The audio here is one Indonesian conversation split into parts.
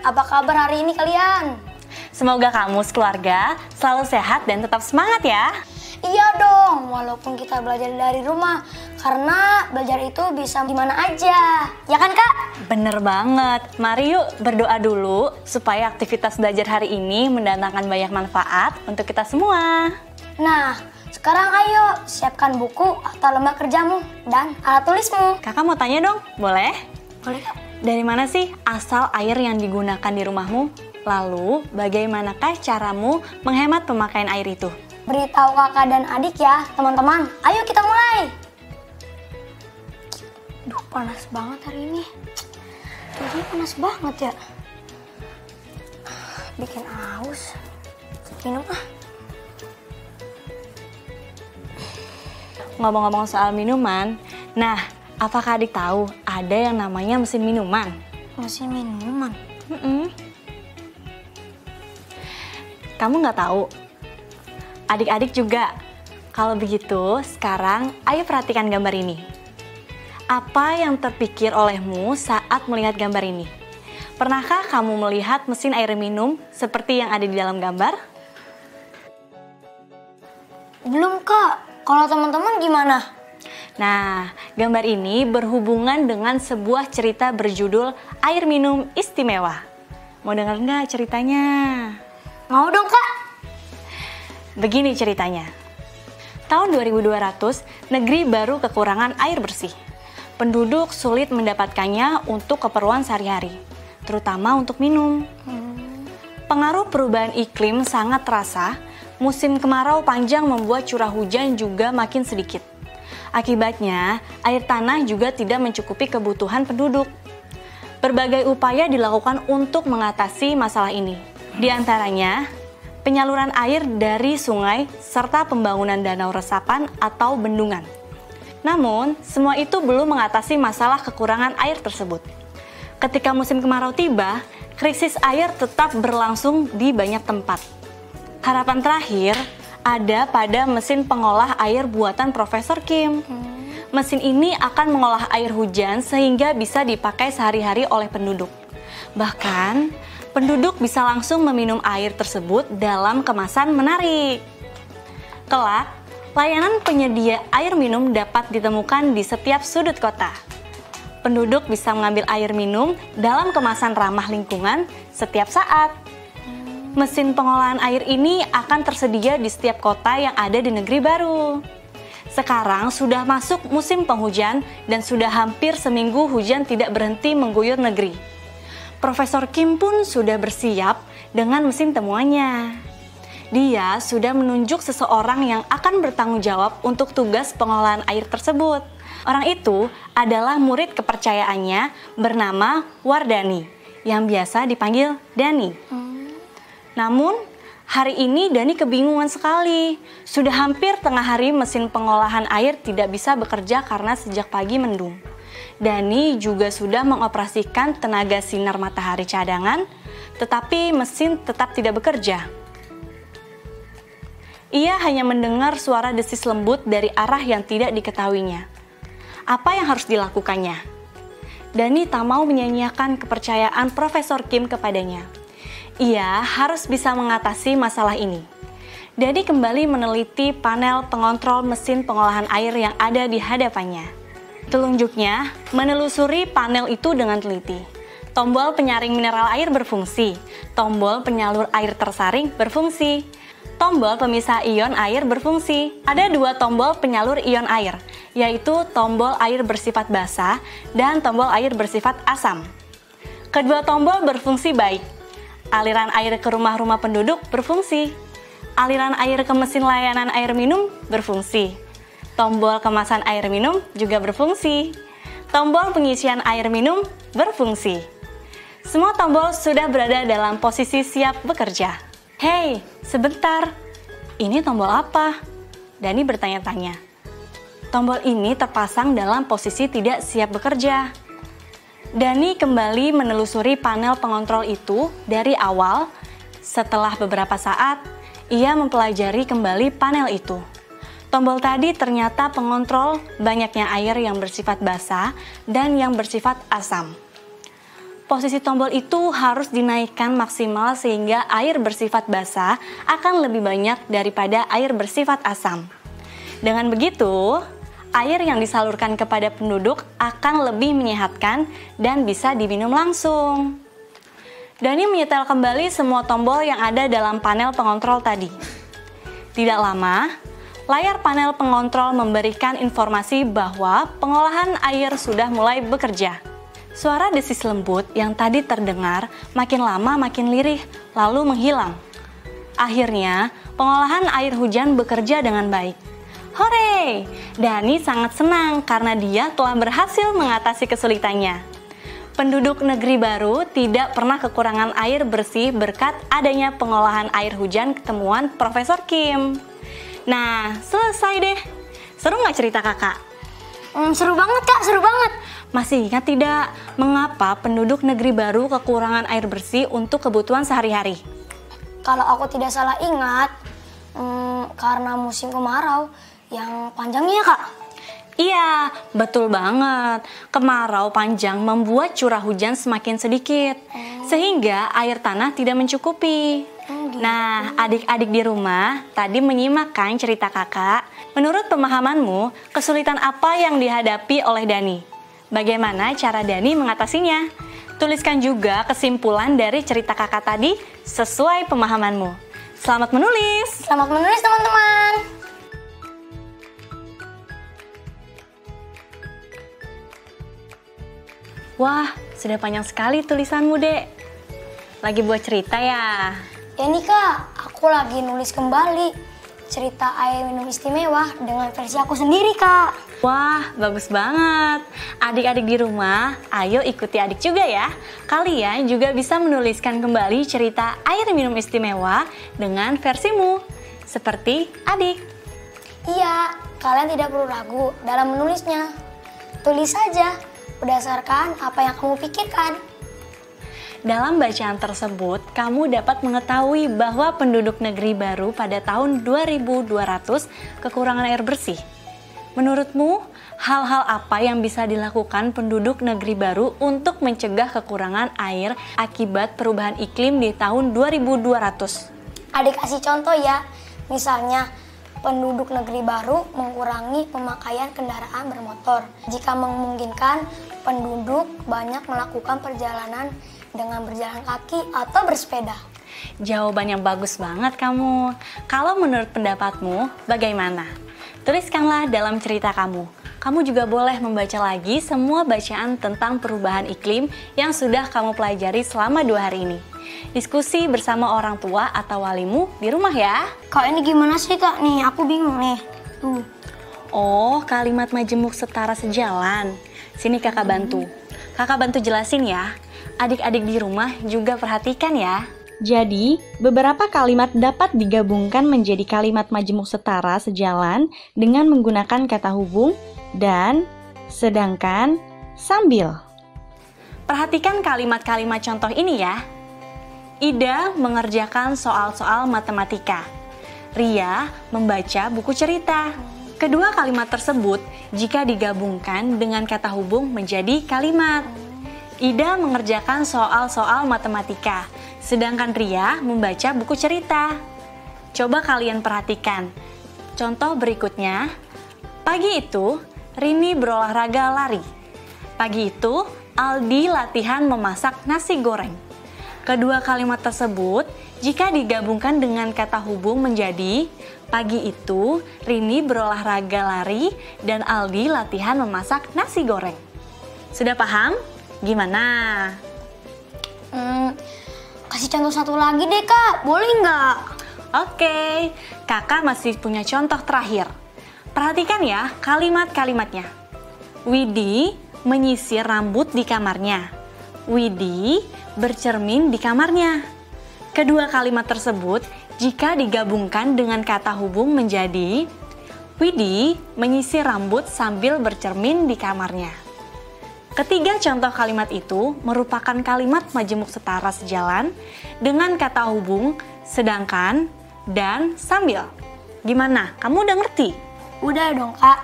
Apa kabar hari ini kalian? Semoga kamu sekeluarga selalu sehat dan tetap semangat ya. Iya dong, walaupun kita belajar dari rumah. Karena belajar itu bisa di mana aja. Ya kan Kak? Bener banget. Mari yuk berdoa dulu supaya aktivitas belajar hari ini mendatangkan banyak manfaat untuk kita semua. Nah, sekarang ayo siapkan buku atau lembar kerjamu dan alat tulismu. Kakak mau tanya dong, boleh? Boleh Kak? Dari mana sih asal air yang digunakan di rumahmu? Lalu, bagaimanakah caramu menghemat pemakaian air itu? Beritahu kakak dan adik ya, teman-teman. Ayo kita mulai. Duh, panas banget hari ini. Jadi panas banget ya. Bikin aus. Minum ah. Ngomong-ngomong soal minuman, nah, apakah adik tahu ada yang namanya mesin minuman? Mesin minuman? Kamu nggak tahu? Adik-adik juga. Kalau begitu, sekarang ayo perhatikan gambar ini. Apa yang terpikir olehmu saat melihat gambar ini? Pernahkah kamu melihat mesin air minum seperti yang ada di dalam gambar? Belum Kak. Kalau teman-teman gimana? Nah, gambar ini berhubungan dengan sebuah cerita berjudul Air Minum Istimewa. Mau dengar nggak ceritanya? Mau dong Kak. Begini ceritanya. Tahun 2200, negeri baru kekurangan air bersih. Penduduk sulit mendapatkannya untuk keperluan sehari-hari, terutama untuk minum. Pengaruh perubahan iklim sangat terasa. Musim kemarau panjang membuat curah hujan juga makin sedikit. Akibatnya, air tanah juga tidak mencukupi kebutuhan penduduk. Berbagai upaya dilakukan untuk mengatasi masalah ini. Di antaranya, penyaluran air dari sungai serta pembangunan danau resapan atau bendungan. Namun, semua itu belum mengatasi masalah kekurangan air tersebut. Ketika musim kemarau tiba, krisis air tetap berlangsung di banyak tempat. Harapan terakhir ada pada mesin pengolah air buatan Profesor Kim. Mesin ini akan mengolah air hujan sehingga bisa dipakai sehari-hari oleh penduduk. Bahkan, penduduk bisa langsung meminum air tersebut dalam kemasan menarik. Kelak, layanan penyedia air minum dapat ditemukan di setiap sudut kota. Penduduk bisa mengambil air minum dalam kemasan ramah lingkungan setiap saat. Mesin pengolahan air ini akan tersedia di setiap kota yang ada di negeri baru. Sekarang sudah masuk musim penghujan dan sudah hampir seminggu hujan tidak berhenti mengguyur negeri. Profesor Kim pun sudah bersiap dengan mesin temuannya. Dia sudah menunjuk seseorang yang akan bertanggung jawab untuk tugas pengolahan air tersebut. Orang itu adalah murid kepercayaannya bernama Wardani, yang biasa dipanggil Dani. Namun, hari ini Dani kebingungan sekali. Sudah hampir tengah hari mesin pengolahan air tidak bisa bekerja karena sejak pagi mendung. Dani juga sudah mengoperasikan tenaga sinar matahari cadangan, tetapi mesin tetap tidak bekerja. Ia hanya mendengar suara desis lembut dari arah yang tidak diketahuinya. Apa yang harus dilakukannya? Dani tak mau menyia-nyiakan kepercayaan Profesor Kim kepadanya. Ia harus bisa mengatasi masalah ini. Dani kembali meneliti panel pengontrol mesin pengolahan air yang ada di hadapannya. Telunjuknya menelusuri panel itu dengan teliti. Tombol penyaring mineral air berfungsi, tombol penyalur air tersaring berfungsi, tombol pemisah ion air berfungsi. Ada dua tombol penyalur ion air, yaitu tombol air bersifat basa dan tombol air bersifat asam. Kedua tombol berfungsi baik. Aliran air ke rumah-rumah penduduk berfungsi. Aliran air ke mesin layanan air minum berfungsi. Tombol kemasan air minum juga berfungsi. tombol pengisian air minum berfungsi. Semua tombol sudah berada dalam posisi siap bekerja. Hei, sebentar. Ini tombol apa? Dani bertanya-tanya. Tombol ini terpasang dalam posisi tidak siap bekerja. Dani kembali menelusuri panel pengontrol itu dari awal. Setelah beberapa saat, ia mempelajari kembali panel itu. Tombol tadi ternyata pengontrol banyaknya air yang bersifat basah dan yang bersifat asam. Posisi tombol itu harus dinaikkan maksimal sehingga air bersifat basah akan lebih banyak daripada air bersifat asam. Dengan begitu, air yang disalurkan kepada penduduk akan lebih menyehatkan dan bisa diminum langsung. Dani menyetel kembali semua tombol yang ada dalam panel pengontrol tadi. Tidak lama, layar panel pengontrol memberikan informasi bahwa pengolahan air sudah mulai bekerja. Suara desis lembut yang tadi terdengar makin lama makin lirih, lalu menghilang. Akhirnya, pengolahan air hujan bekerja dengan baik. Hore! Dani sangat senang karena dia telah berhasil mengatasi kesulitannya. Penduduk negeri baru tidak pernah kekurangan air bersih berkat adanya pengolahan air hujan temuan Profesor Kim. Nah, selesai deh. Seru nggak cerita kakak? Seru banget kak, seru banget. Masih ingat tidak mengapa penduduk negeri baru kekurangan air bersih untuk kebutuhan sehari-hari? Kalau aku tidak salah ingat, karena musim kemarau yang panjangnya kak. Iya, betul banget. Kemarau panjang membuat curah hujan semakin sedikit, sehingga air tanah tidak mencukupi. Nah, adik-adik di rumah tadi menyimak kan cerita kakak. Menurut pemahamanmu, kesulitan apa yang dihadapi oleh Dani? Bagaimana cara Dani mengatasinya? Tuliskan juga kesimpulan dari cerita kakak tadi sesuai pemahamanmu. Selamat menulis! Selamat menulis teman-teman! Wah, sudah panjang sekali tulisanmu, Dek. Lagi buat cerita ya? Ya nih kak, aku lagi nulis kembali cerita air minum istimewa dengan versi aku sendiri kak. Wah, bagus banget. Adik-adik di rumah, ayo ikuti adik juga ya. Kalian juga bisa menuliskan kembali cerita air minum istimewa dengan versimu, seperti adik. Iya, kalian tidak perlu ragu dalam menulisnya. Tulis saja berdasarkan apa yang kamu pikirkan. Dalam bacaan tersebut, kamu dapat mengetahui bahwa penduduk negeri baru pada tahun 2200 kekurangan air bersih. Menurutmu, hal-hal apa yang bisa dilakukan penduduk negeri baru untuk mencegah kekurangan air akibat perubahan iklim di tahun 2200? Adik kasih contoh ya, misalnya penduduk negeri baru mengurangi pemakaian kendaraan bermotor. Jika memungkinkan, penduduk banyak melakukan perjalanan dengan berjalan kaki atau bersepeda. Jawaban yang bagus banget kamu. Kalau menurut pendapatmu, bagaimana? Tuliskanlah dalam cerita kamu. Kamu juga boleh membaca lagi semua bacaan tentang perubahan iklim yang sudah kamu pelajari selama 2 hari ini. Diskusi bersama orang tua atau walimu di rumah ya. Kak, ini gimana sih kak? Nih, aku bingung nih. Tuh. Oh, kalimat majemuk setara sejalan. Sini kakak bantu. Kakak bantu jelasin ya. Adik-adik di rumah juga perhatikan ya. Jadi, beberapa kalimat dapat digabungkan menjadi kalimat majemuk setara sejalan dengan menggunakan kata hubung dan, sedangkan, sambil. Perhatikan kalimat-kalimat contoh ini ya. Ida mengerjakan soal-soal matematika. Ria membaca buku cerita. Kedua kalimat tersebut jika digabungkan dengan kata hubung menjadi kalimat. Ida mengerjakan soal-soal matematika, sedangkan Ria membaca buku cerita. Coba kalian perhatikan. Contoh berikutnya, pagi itu Rini berolahraga lari. Pagi itu Aldi latihan memasak nasi goreng. Kedua kalimat tersebut jika digabungkan dengan kata hubung menjadi pagi itu Rini berolahraga lari dan Aldi latihan memasak nasi goreng. Sudah paham? Gimana? Kasih contoh satu lagi deh kak, boleh nggak? Oke, kakak masih punya contoh terakhir. Perhatikan ya kalimat-kalimatnya. Widi menyisir rambut di kamarnya. Widi bercermin di kamarnya. Kedua kalimat tersebut jika digabungkan dengan kata hubung menjadi Widi menyisir rambut sambil bercermin di kamarnya. Ketiga contoh kalimat itu merupakan kalimat majemuk setara sejalan dengan kata hubung sedangkan dan sambil. Gimana? Kamu udah ngerti? Udah dong, Kak.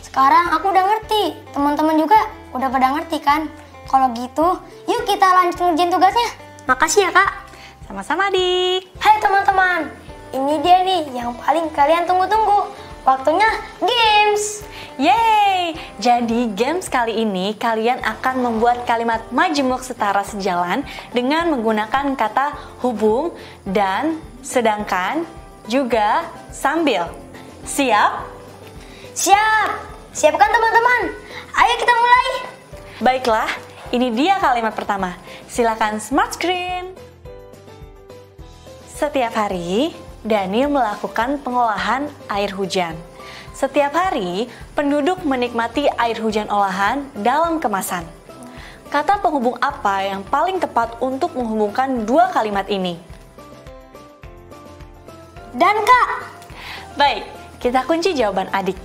Sekarang aku udah ngerti. Teman-teman juga udah pada ngerti kan? Kalau gitu, yuk kita lanjut ngerjain tugasnya. Makasih ya, Kak. Sama-sama, Adik. Hai teman-teman, ini dia nih yang paling kalian tunggu-tunggu. Waktunya games. Yeay! Jadi games kali ini kalian akan membuat kalimat majemuk setara sejalan dengan menggunakan kata hubung dan sedangkan juga sambil. Siap? Siap! Siap kan teman-teman? Ayo kita mulai. Baiklah, ini dia kalimat pertama. Silakan smart screen. Setiap hari, Daniel melakukan pengolahan air hujan. Setiap hari, penduduk menikmati air hujan olahan dalam kemasan. Kata penghubung apa yang paling tepat untuk menghubungkan dua kalimat ini? Dan Kak. Baik, kita kunci jawaban adik.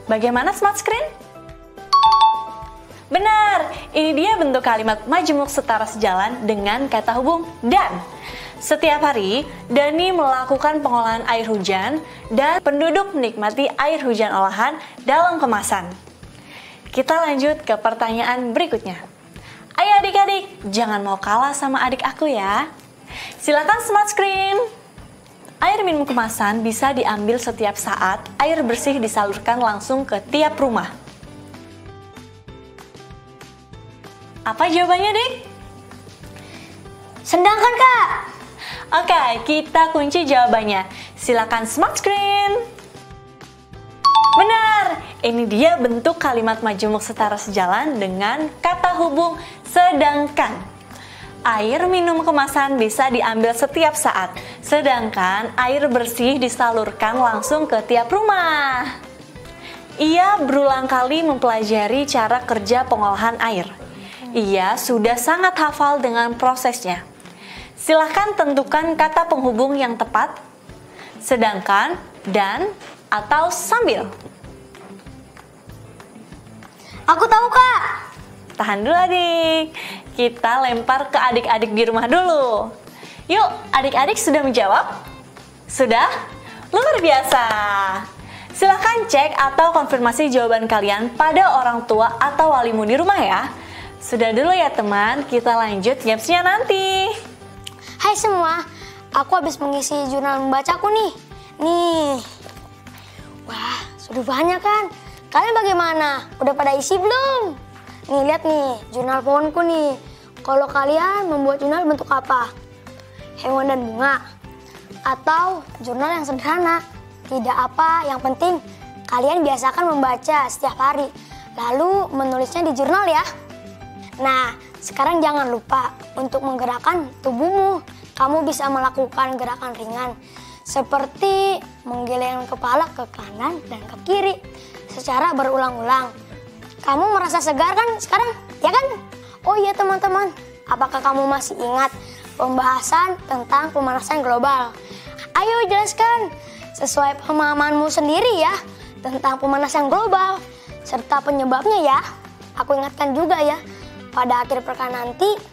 Bagaimana smart screen? Benar, ini dia bentuk kalimat majemuk setara sejalan dengan kata hubung dan. Setiap hari, Dani melakukan pengolahan air hujan dan penduduk menikmati air hujan olahan dalam kemasan. Kita lanjut ke pertanyaan berikutnya. Ayo adik-adik, jangan mau kalah sama adik aku ya. Silakan smart screen. Air minum kemasan bisa diambil setiap saat air bersih disalurkan langsung ke tiap rumah. Apa jawabannya, Dik? Sedangkan, Kak. Oke, kita kunci jawabannya. Silakan smart screen. Benar, ini dia bentuk kalimat majemuk setara sejalan dengan kata hubung sedangkan. Air minum kemasan bisa diambil setiap saat, sedangkan air bersih disalurkan langsung ke tiap rumah. Ia berulang kali mempelajari cara kerja pengolahan air. Ia sudah sangat hafal dengan prosesnya. Silahkan tentukan kata penghubung yang tepat, sedangkan, dan, atau sambil. Aku tahu, Kak. Tahan dulu adik, kita lempar ke adik-adik di rumah dulu. Yuk, adik-adik sudah menjawab? Sudah? Luar biasa. Silahkan cek atau konfirmasi jawaban kalian pada orang tua atau walimu di rumah ya. Sudah dulu ya teman, kita lanjut gamesnya nanti. Hai semua, aku habis mengisi jurnal membacaku nih. Nih. Wah, sudah banyak kan? Kalian bagaimana? Udah pada isi belum? Nih, lihat nih, jurnal pohonku nih. Kalau kalian membuat jurnal bentuk apa? Hewan dan bunga? Atau jurnal yang sederhana? Tidak apa, yang penting kalian biasakan membaca setiap hari. Lalu menulisnya di jurnal ya. Nah, sekarang jangan lupa untuk menggerakkan tubuhmu. Kamu bisa melakukan gerakan ringan seperti menggeleng kepala ke kanan dan ke kiri secara berulang-ulang. Kamu merasa segar kan sekarang? Ya kan? Oh iya teman-teman, apakah kamu masih ingat pembahasan tentang pemanasan global? Ayo jelaskan sesuai pemahamanmu sendiri ya tentang pemanasan global serta penyebabnya ya. Aku ingatkan juga ya, pada akhir pekan nanti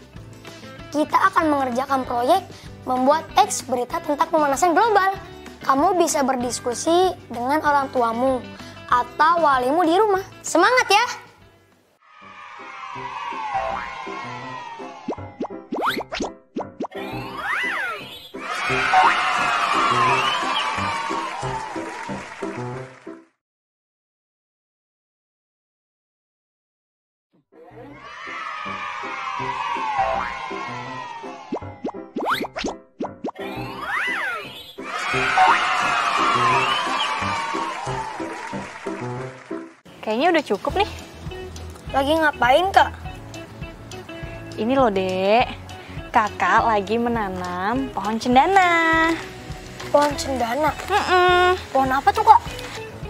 kita akan mengerjakan proyek membuat teks berita tentang pemanasan global. Kamu bisa berdiskusi dengan orang tuamu atau walimu di rumah. Semangat ya! Kayaknya udah cukup nih. Lagi ngapain, Kak? Ini loh, Dek. Kakak lagi menanam pohon cendana. Pohon cendana? Pohon apa tuh, Kak?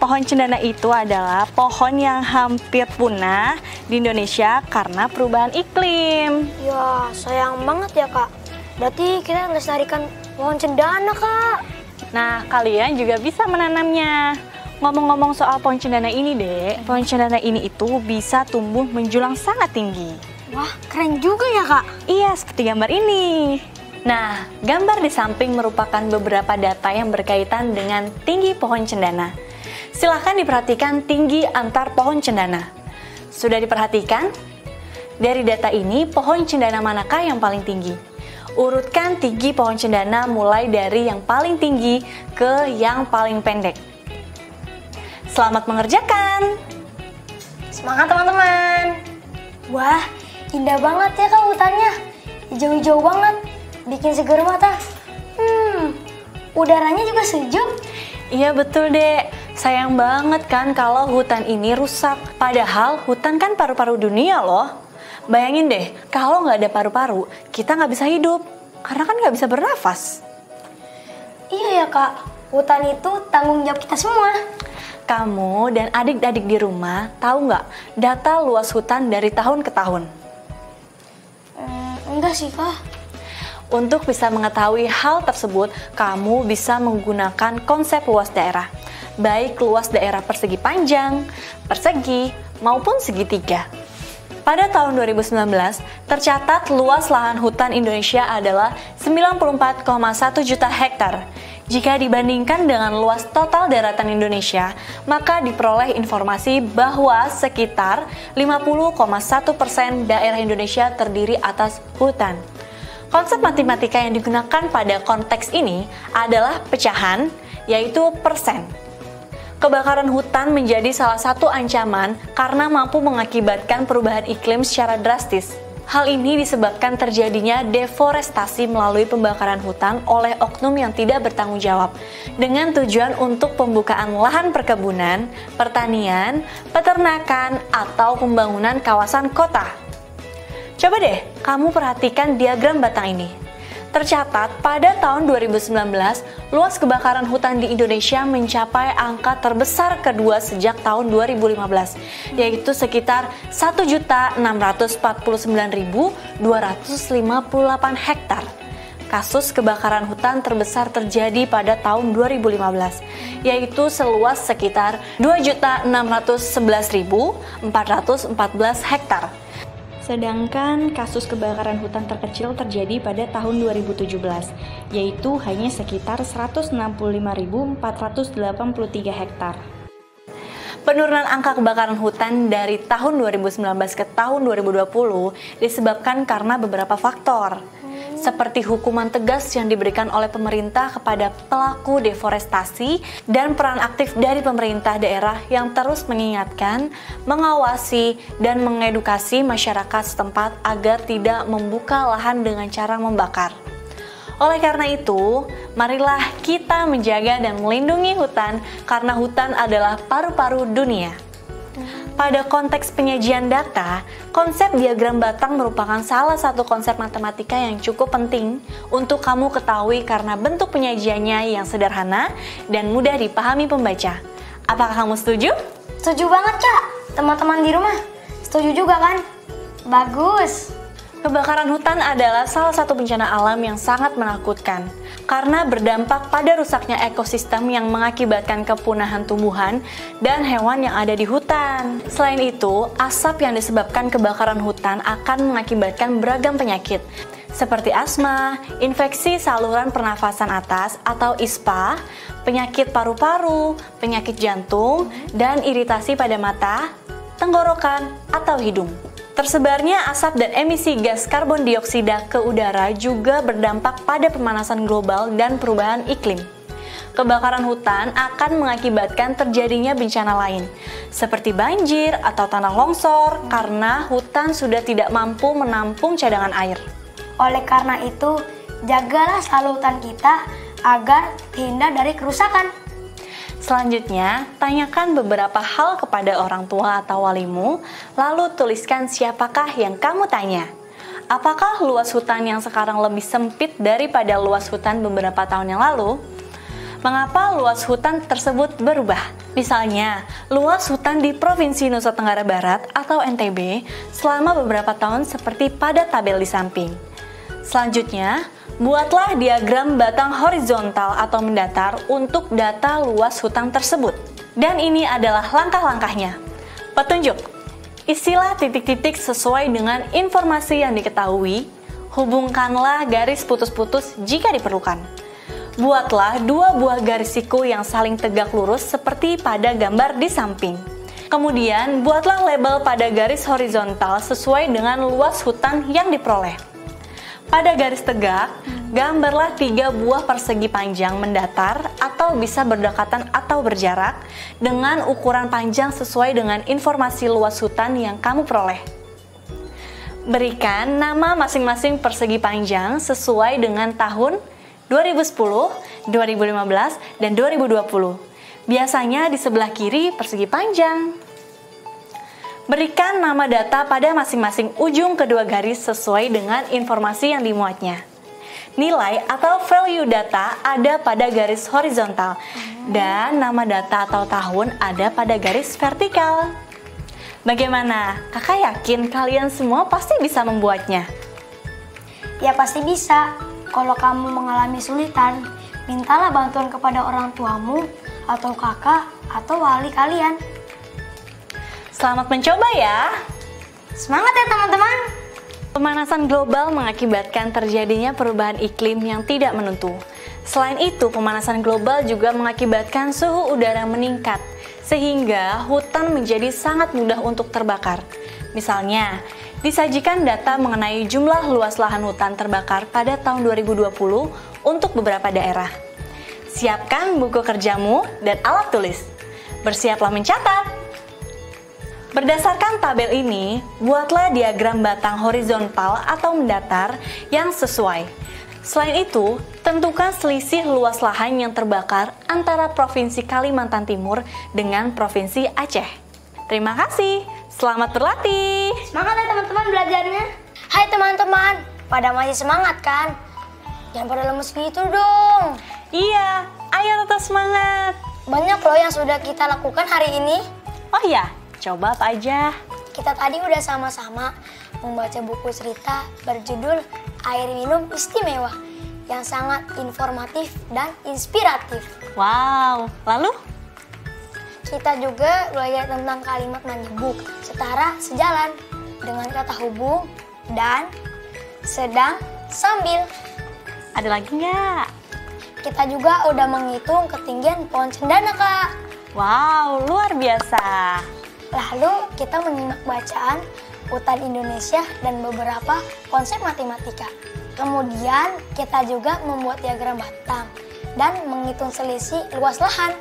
pohon cendana itu adalah pohon yang hampir punah di Indonesia karena perubahan iklim. Ya, sayang banget ya, Kak. Berarti kita lestarikan pohon cendana, Kak. Nah, kalian juga bisa menanamnya. Ngomong-ngomong soal pohon cendana ini, Dek, pohon cendana ini itu bisa tumbuh menjulang sangat tinggi. Wah, keren juga ya, Kak. Iya, seperti gambar ini. Nah, gambar di samping merupakan beberapa data yang berkaitan dengan tinggi pohon cendana. Silahkan diperhatikan tinggi antar pohon cendana. Sudah diperhatikan? Dari data ini, pohon cendana manakah yang paling tinggi? Urutkan tinggi pohon cendana mulai dari yang paling tinggi ke yang paling pendek. Selamat mengerjakan! Semangat, teman-teman. Wah, indah banget ya, Kak, hutannya. Hijau-hijau banget, bikin seger mata. Udaranya juga sejuk. Iya betul, Dek. Sayang banget kan kalau hutan ini rusak. Padahal hutan kan paru-paru dunia loh. Bayangin deh, kalau nggak ada paru-paru, kita nggak bisa hidup. Karena kan nggak bisa bernafas. Iya ya, Kak. Hutan itu tanggung jawab kita semua. Kamu dan adik-adik di rumah tahu nggak data luas hutan dari tahun ke tahun? Enggak sih, Kak. Untuk bisa mengetahui hal tersebut, kamu bisa menggunakan konsep luas daerah. Baik luas daerah persegi panjang, persegi, maupun segitiga. Pada tahun 2019, tercatat luas lahan hutan Indonesia adalah 94,1 juta hektar. Jika dibandingkan dengan luas total daratan Indonesia, maka diperoleh informasi bahwa sekitar 50,1% daerah Indonesia terdiri atas hutan. Konsep matematika yang digunakan pada konteks ini adalah pecahan, yaitu persen. Kebakaran hutan menjadi salah satu ancaman karena mampu mengakibatkan perubahan iklim secara drastis. Hal ini disebabkan terjadinya deforestasi melalui pembakaran hutan oleh oknum yang tidak bertanggung jawab dengan tujuan untuk pembukaan lahan perkebunan, pertanian, peternakan, atau pembangunan kawasan kota. Coba deh, kamu perhatikan diagram batang ini. Tercatat pada tahun 2019, luas kebakaran hutan di Indonesia mencapai angka terbesar kedua sejak tahun 2015, yaitu sekitar 1.649.258 hektar. Kasus kebakaran hutan terbesar terjadi pada tahun 2015, yaitu seluas sekitar 2.611.414 hektar. Sedangkan kasus kebakaran hutan terkecil terjadi pada tahun 2017, yaitu hanya sekitar 165.483 hektar. Penurunan angka kebakaran hutan dari tahun 2019 ke tahun 2020 disebabkan karena beberapa faktor, seperti hukuman tegas yang diberikan oleh pemerintah kepada pelaku deforestasi dan peran aktif dari pemerintah daerah yang terus mengingatkan, mengawasi, dan mengedukasi masyarakat setempat agar tidak membuka lahan dengan cara membakar. Oleh karena itu, marilah kita menjaga dan melindungi hutan karena hutan adalah paru-paru dunia. Pada konteks penyajian data, konsep diagram batang merupakan salah satu konsep matematika yang cukup penting untuk kamu ketahui karena bentuk penyajiannya yang sederhana dan mudah dipahami pembaca. Apakah kamu setuju? Setuju banget, Kak. Teman-teman di rumah, setuju juga kan? Bagus. Kebakaran hutan adalah salah satu bencana alam yang sangat menakutkan karena berdampak pada rusaknya ekosistem yang mengakibatkan kepunahan tumbuhan dan hewan yang ada di hutan. Selain itu, asap yang disebabkan kebakaran hutan akan mengakibatkan beragam penyakit seperti asma, infeksi saluran pernafasan atas atau ISPA, penyakit paru-paru, penyakit jantung, dan iritasi pada mata, tenggorokan, atau hidung. Tersebarnya asap dan emisi gas karbon dioksida ke udara juga berdampak pada pemanasan global dan perubahan iklim. Kebakaran hutan akan mengakibatkan terjadinya bencana lain, seperti banjir atau tanah longsor karena hutan sudah tidak mampu menampung cadangan air. Oleh karena itu, jagalah selalu hutan kita agar terhindar dari kerusakan. Selanjutnya, tanyakan beberapa hal kepada orang tua atau walimu, lalu tuliskan siapakah yang kamu tanya. Apakah luas hutan yang sekarang lebih sempit daripada luas hutan beberapa tahun yang lalu? Mengapa luas hutan tersebut berubah? Misalnya, luas hutan di Provinsi Nusa Tenggara Barat atau NTB selama beberapa tahun seperti pada tabel di samping. Selanjutnya, buatlah diagram batang horizontal atau mendatar untuk data luas hutan tersebut. Dan ini adalah langkah-langkahnya. Petunjuk. Isilah titik-titik sesuai dengan informasi yang diketahui. Hubungkanlah garis putus-putus jika diperlukan. Buatlah dua buah garis siku yang saling tegak lurus seperti pada gambar di samping. Kemudian, buatlah label pada garis horizontal sesuai dengan luas hutan yang diperoleh. Pada garis tegak, gambarlah 3 buah persegi panjang mendatar atau bisa berdekatan atau berjarak dengan ukuran panjang sesuai dengan informasi luas hutan yang kamu peroleh. Berikan nama masing-masing persegi panjang sesuai dengan tahun 2010, 2015, dan 2020. Biasanya di sebelah kiri persegi panjang. Berikan nama data pada masing-masing ujung kedua garis sesuai dengan informasi yang dimuatnya. Nilai atau value data ada pada garis horizontal, dan nama data atau tahun ada pada garis vertikal. Bagaimana? Kakak yakin kalian semua pasti bisa membuatnya. Ya pasti bisa. Kalau kamu mengalami kesulitan, mintalah bantuan kepada orang tuamu atau kakak atau wali kalian. Selamat mencoba ya. Semangat ya teman-teman. Pemanasan global mengakibatkan terjadinya perubahan iklim yang tidak menentu. Selain itu, pemanasan global juga mengakibatkan suhu udara meningkat, sehingga hutan menjadi sangat mudah untuk terbakar. Misalnya, disajikan data mengenai jumlah luas lahan hutan terbakar pada tahun 2020 untuk beberapa daerah. Siapkan buku kerjamu dan alat tulis. Bersiaplah mencatat. Berdasarkan tabel ini, buatlah diagram batang horizontal atau mendatar yang sesuai. Selain itu, tentukan selisih luas lahan yang terbakar antara Provinsi Kalimantan Timur dengan Provinsi Aceh. Terima kasih, selamat berlatih! Semangat ya teman-teman belajarnya. Hai teman-teman, pada masih semangat kan? Jangan pada lemes gitu dong. Iya, ayo tetap semangat! Banyak loh yang sudah kita lakukan hari ini. Oh iya, coba apa aja? Kita tadi udah sama-sama membaca buku cerita berjudul Air Minum Istimewa yang sangat informatif dan inspiratif. Wow, lalu? Kita juga belajar tentang kalimat menyebut setara sejalan dengan kata hubung dan sedang sambil. Ada lagi nggak? Kita juga udah menghitung ketinggian pohon cendana, Kak. Wow, luar biasa. Lalu kita menyimak bacaan hutan Indonesia dan beberapa konsep matematika. Kemudian kita juga membuat diagram batang dan menghitung selisih luas lahan.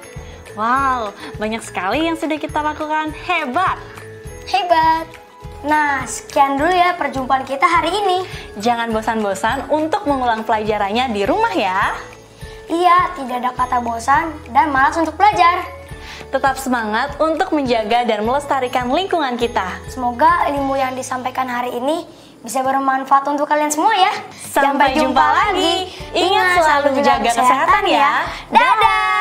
Wow, banyak sekali yang sudah kita lakukan. Hebat! Hebat! Nah, sekian dulu ya perjumpaan kita hari ini. Jangan bosan-bosan untuk mengulang pelajarannya di rumah ya. Iya, tidak ada kata bosan dan malas untuk belajar. Tetap semangat untuk menjaga dan melestarikan lingkungan kita. Semoga ilmu yang disampaikan hari ini bisa bermanfaat untuk kalian semua ya. Sampai jumpa lagi. Ingat selalu menjaga kesehatan ya. Dadah!